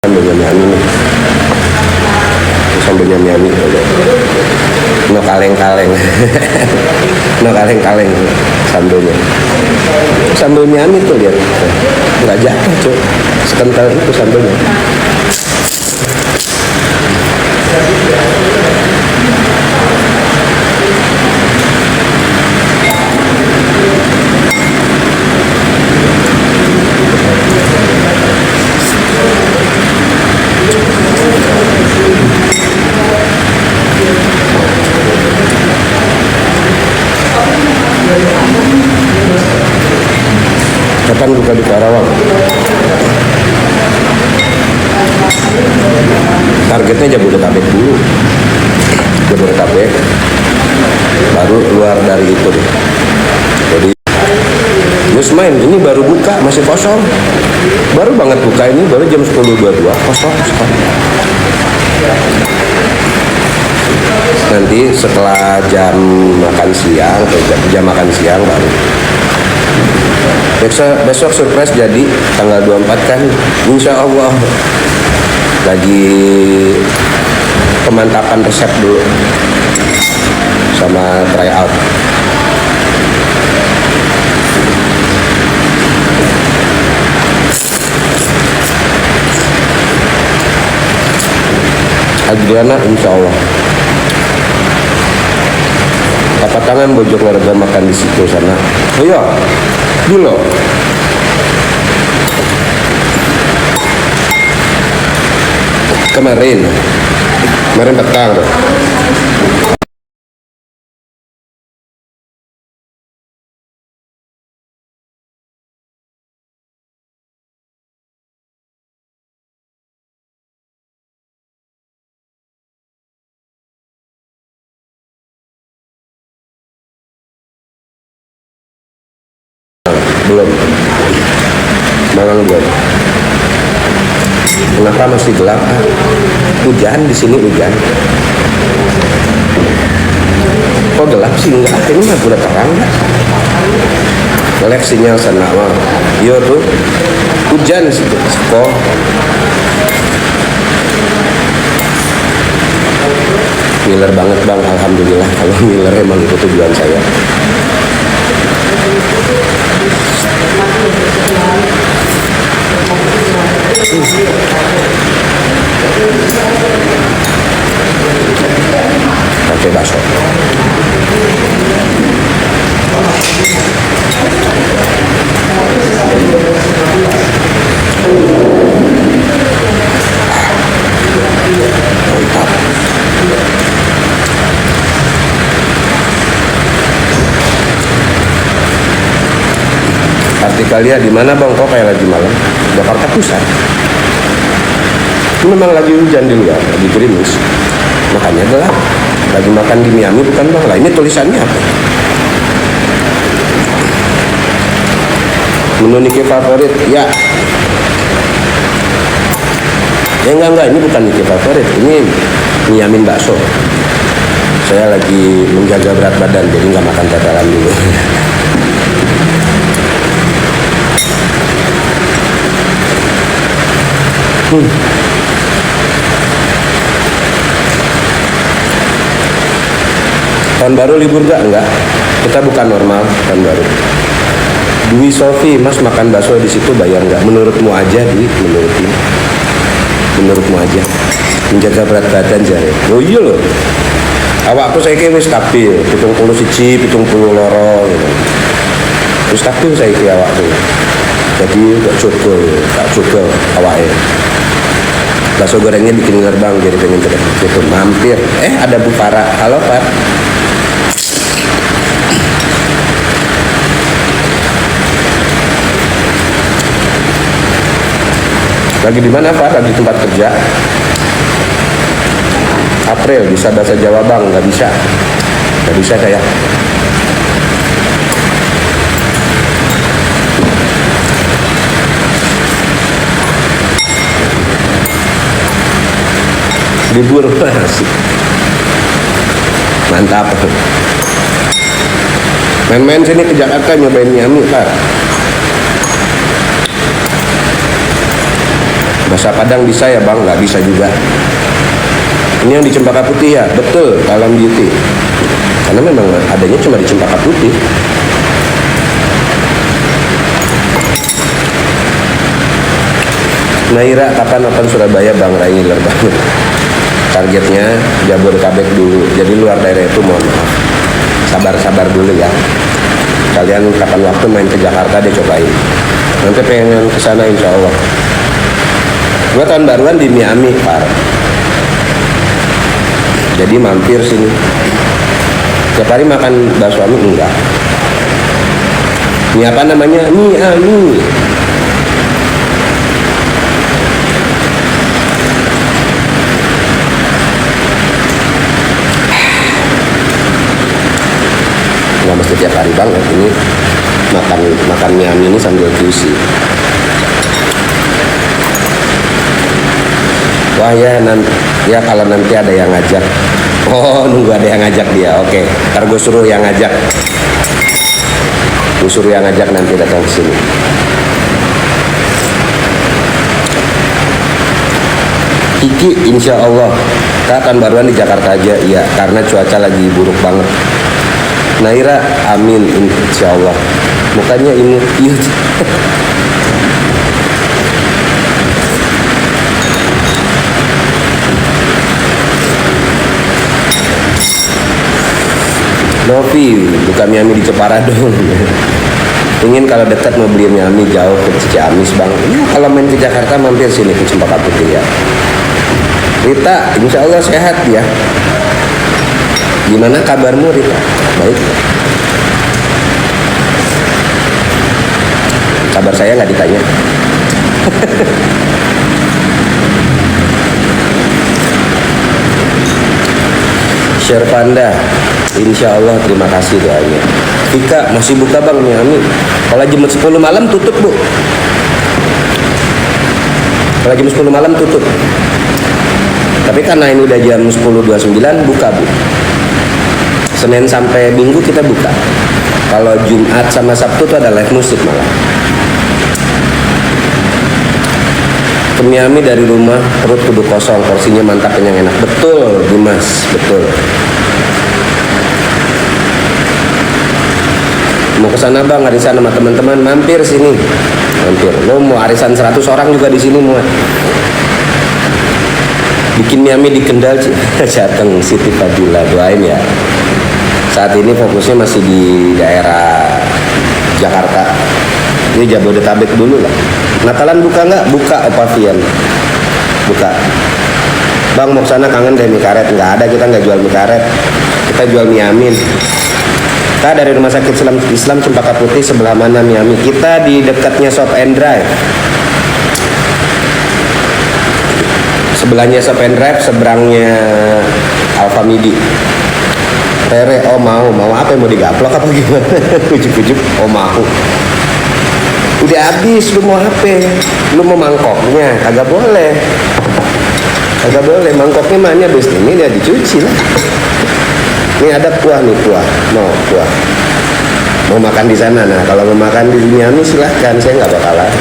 Sambalnya Miami nih. Sambalnya Miami. No kaleng-kaleng. No kaleng-kaleng sambalnya. Sambal Miami tuh lihat. Nggak jatuh cuy. Sekental itu sambalnya. Kapan buka di Karawang? Targetnya Jabodetabek dulu, Jabodetabek, baru luar dari itu deh. Jadi Yus main, ini baru buka, masih kosong, baru banget buka ini, baru jam 10.22, kosong sekali. Nanti setelah jam makan siang atau jam makan siang baru. Besok surprise jadi tanggal 24 kan, insya Allah lagi pemantapan resep dulu sama try out. Adriana insya Allah. Apa tangan bojok warga makan di situ sana. Oh iya, dulu. Kemarin petang. Belum. Malang belum. Kenapa masih gelap? Hujan di sini hujan. Kok gelap sih? Enggak, ini mah udah terang. Ngelek sinyal sana mah. Iya tuh. Hujan sih kok. Ngiler banget bang, alhamdulillah. Kalau ngiler emang itu tujuan saya. Pakai bakso. Mantap. Artikalia di mana bang? Kok kayak lagi malam? Jakarta Pusat. Memang lagi hujan di luar, lagi gerimis. Makanya gelap. Lagi makan di Miami bukan bang? Lah ini tulisannya apa? Menu Niki favorit? Ya. Ya enggak, ini bukan Niki favorit. Ini Miamin bakso. Saya lagi menjaga berat badan, jadi nggak makan tetelan dulu. Tahun baru libur gak? Enggak. Kita bukan normal tahun baru. Dwi Sofi, Mas makan bakso di situ bayar nggak? Menurutmu aja, Dwi. Menurutmu aja. Menjaga berat badan jare. Oh iya loh. Awakku saiki wis stabil, 71, 70 loro gitu. Wis stabil saiki awakku. Jadi gak coba awake. Bakso gorengnya bikin gerbang jadi pengen gitu mampir. Ada Bu Farah. Halo Pak. Lagi di mana Pak? Lagi di tempat kerja. April bisa bahasa Jawa bang? Nggak bisa saya. Libur asik. Mantap. Main-main sini ke Jakarta nyobain Miami Pak. Masa Padang bisa ya bang? Nggak bisa juga. Ini yang di Cempaka Putih ya? Betul, Alam Beauty. Karena memang adanya cuma di Cempaka Putih. Naira, kapan nonton Surabaya Bang Rai? Ngiler banget. Targetnya Jabodetabek dulu. Jadi luar daerah itu mohon maaf. Sabar-sabar dulu ya. Kalian kapan waktu main ke Jakarta deh cobain. Nanti pengen kesana insya Allah. Gua tahun baruan di Miami, Par. Jadi mampir sini. Tiap hari makan bakso Ami enggak. Ini apa namanya? Miami. Nggak mesti tiap hari banget, ini makan mie Ami ini sambil QC. Wah ya, ya kalau nanti ada yang ngajak. Oh, nunggu ada yang ngajak dia. Oke, ntar gue suruh yang ngajak. Gue suruh yang ngajak nanti datang ke sini. Kiki, insya Allah. Kapan baruan di Jakarta aja? Iya, karena cuaca lagi buruk banget. Naira, amin, insya Allah. Mukanya imut. Iya. Novi, buka mie Ami di Jepara dong. Ingin kalau dekat mau beli mie Ami jauh ke Ciamis bang. Ya, kalau main ke Jakarta mampir sini ke Cempaka Putih ya. Rita, insya Allah sehat ya. Gimana kabarmu Rita? Baik. Kabar saya nggak ditanya. Sherpanda, insya Allah terima kasih doanya. Vika, masih buka bang Miami. Kalau jam 10 malam tutup bu. Kalau jam 10 malam tutup. Tapi karena ini udah jam 10.29 buka bu. Senin sampai Minggu kita buka. Kalau Jumat sama Sabtu tuh ada live musik malah. Ke Miami dari rumah, perut kudu kosong, porsinya mantap, kenyang, enak. Betul, Dimas, betul. Mau ke sana bang, arisan sama teman-teman, mampir sini. Mampir. Lo mau arisan 100 orang juga di sini muat. Bikin Miami di Kendal, Jateng, Siti Fadila, doain ya. Saat ini fokusnya masih di daerah Jakarta. Ini Jabodetabek dulu lah. Natalan buka nggak? Buka, Opavian. Buka. Bang mau kesana kangen deh mie karet. Nggak ada, kita nggak jual mie karet. Kita jual mie Amin. Kita dari Rumah Sakit Islam Cempaka Putih sebelah mana mie Amin? Kita di dekatnya Shop and Drive. Sebelahnya Shop and Drive, seberangnya Alfamidi. Tere, oh mau apa yang mau digaplok apa gimana? Ujuk-ujuk, oh mau. Udah habis, lu mau apa? Lu mau mangkoknya? Kagak boleh. Kagak boleh, mangkoknya mana habis ini dia dicuci lah. Ini ada kuah nih, kuah. Mau kuah. Mau makan di sana. Nah, kalau mau makan di Miami silahkan, saya nggak bakalan.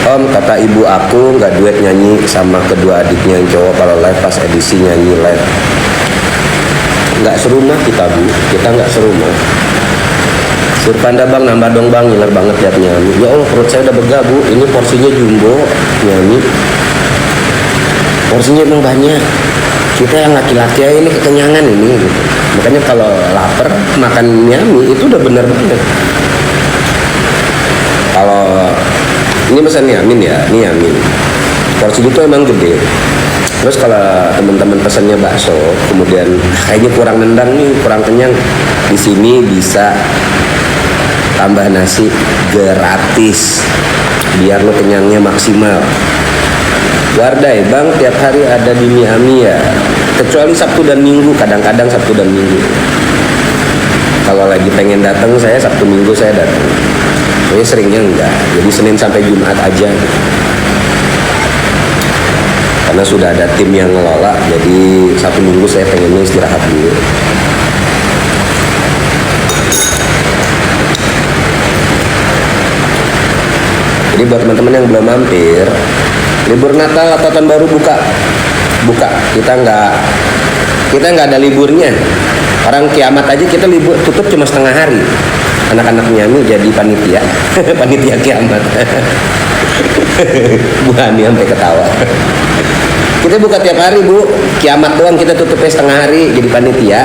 Om, kata ibu aku nggak duet nyanyi sama kedua adiknya yang cowok kalau live pas edisi nyanyi live. Nggak serumah kita bu, kita nggak serumah. Surpanda bang, nambah dong bang, ngiler banget liat nyanyi. Ya Allah perut saya udah begah bu, ini porsinya jumbo nyanyi. Porsinya emang banyak. Kita yang laki-laki ini kekenyangan ini. Gitu. Makanya kalau lapar makan nyanyi itu udah bener banget. Kalau ini pesan Amin ya, ini Amin. Porsi itu emang gede. Terus kalau teman-teman pesannya bakso, kemudian kayaknya kurang nendang nih, kurang kenyang, di sini bisa tambah nasi gratis, biar lo kenyangnya maksimal. Wardai, bang tiap hari ada di Miami ya, kecuali Sabtu dan Minggu, kadang-kadang Sabtu dan Minggu. Kalau lagi pengen datang saya Sabtu Minggu saya datang. Ini seringnya enggak, jadi Senin sampai Jumat aja. karena sudah ada tim yang ngelola, jadi 1 minggu saya pengennya istirahat dulu. Jadi buat teman-teman yang belum mampir, libur Natal atau tahun baru buka, kita nggak ada liburnya. Orang kiamat aja kita libur, tutup cuma setengah hari. Anak-anak Miami jadi panitia panitia kiamat. Bu Hani sampai ketawa. Kita buka tiap hari, Bu. Kiamat doang kita tutupnya setengah hari, jadi panitia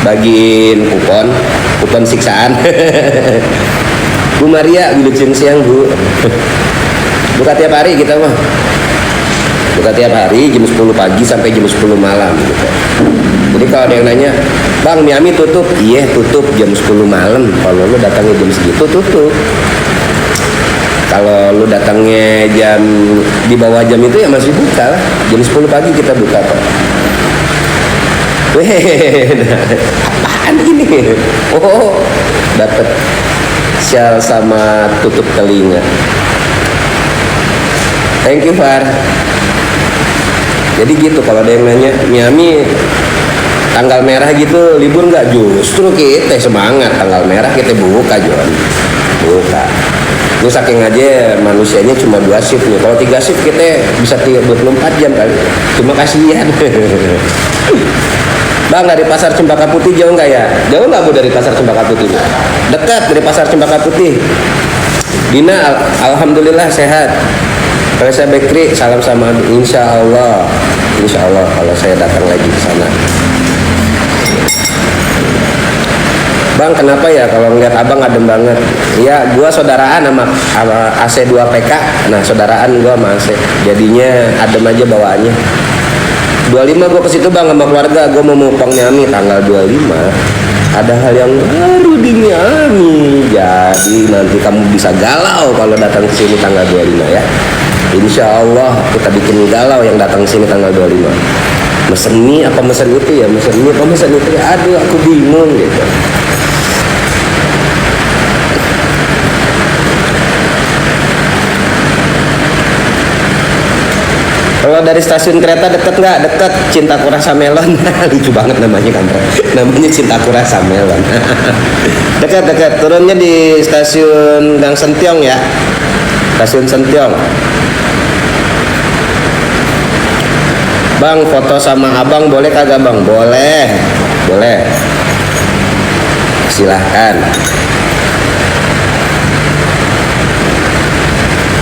bagiin kupon siksaan. Bu Maria wilujeng siang, Bu. Buka tiap hari kita mah. Buka tiap hari jam 10 pagi sampai jam 10 malam gitu. Jadi kalau ada yang nanya, "Bang, Miami tutup?" Iya, tutup jam 10 malam. Kalau lu datangnya jam segitu tutup. Kalau lu datangnya jam di bawah jam itu ya masih buka lah. Jam 10 pagi kita buka kok. Weh, apaan ini? Oh, dapat shell sama tutup telinga. Thank you, Far. Jadi gitu, kalau ada yang nanya, Miami tanggal merah gitu libur nggak? Justru kita semangat, tanggal merah kita buka, John. Buka. Ini saking aja manusianya cuma 2 shift nih. Kalau 3 shift kita bisa 24 jam kali. Cuma kasihan. Bang, dari Pasar Cempaka Putih jauh nggak ya? Jauh nggak, Bu, dari Pasar Cempaka Putih? Dekat dari Pasar Cempaka Putih. Dina, alhamdulillah sehat. Reza Bekri, salam sama insya Allah kalau saya datang lagi ke sana. Bang, kenapa ya kalau ngeliat abang adem banget? Ya, gua saudaraan sama AC2PK. Nah, saudaraan gua sama AC. Jadinya adem aja bawaannya. 25 gua ke situ, Bang, sama keluarga. Gua mau mupang Miami tanggal 25. Ada hal yang baru di Miami. Jadi nanti kamu bisa galau kalau datang ke sini tanggal 25 ya. Insya Allah kita bikin galau yang datang ke sini tanggal 25. Mesen mie apa mesen itu ya? Mesen mie apa mesen itu ya? Aduh, aku bingung gitu. Kalau dari stasiun kereta deket nggak? Deket, Cintaku Rasa Melon. Lucu banget namanya, kampret. Namanya Cintaku Rasa Melon. Dekat. Turunnya di stasiun Gang Sentiong ya. Stasiun Sentiong. Bang, foto sama abang boleh kagak, Bang? Boleh. Silahkan.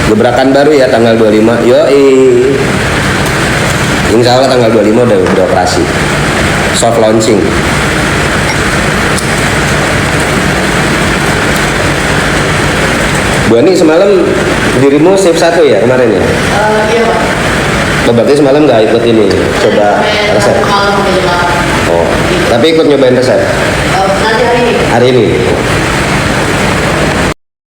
Gebrakan baru ya tanggal 25. Yoi. Insya Allah tanggal 25 udah beroperasi. Soft launching. Bu Ani, semalam dirimu shift 1 ya kemarin ya? Iya, Pak. Oh, berarti semalam nggak ikut ini, coba resep? Oh, tapi ikut nyobain resep? Nanti hari ini. Hari ini?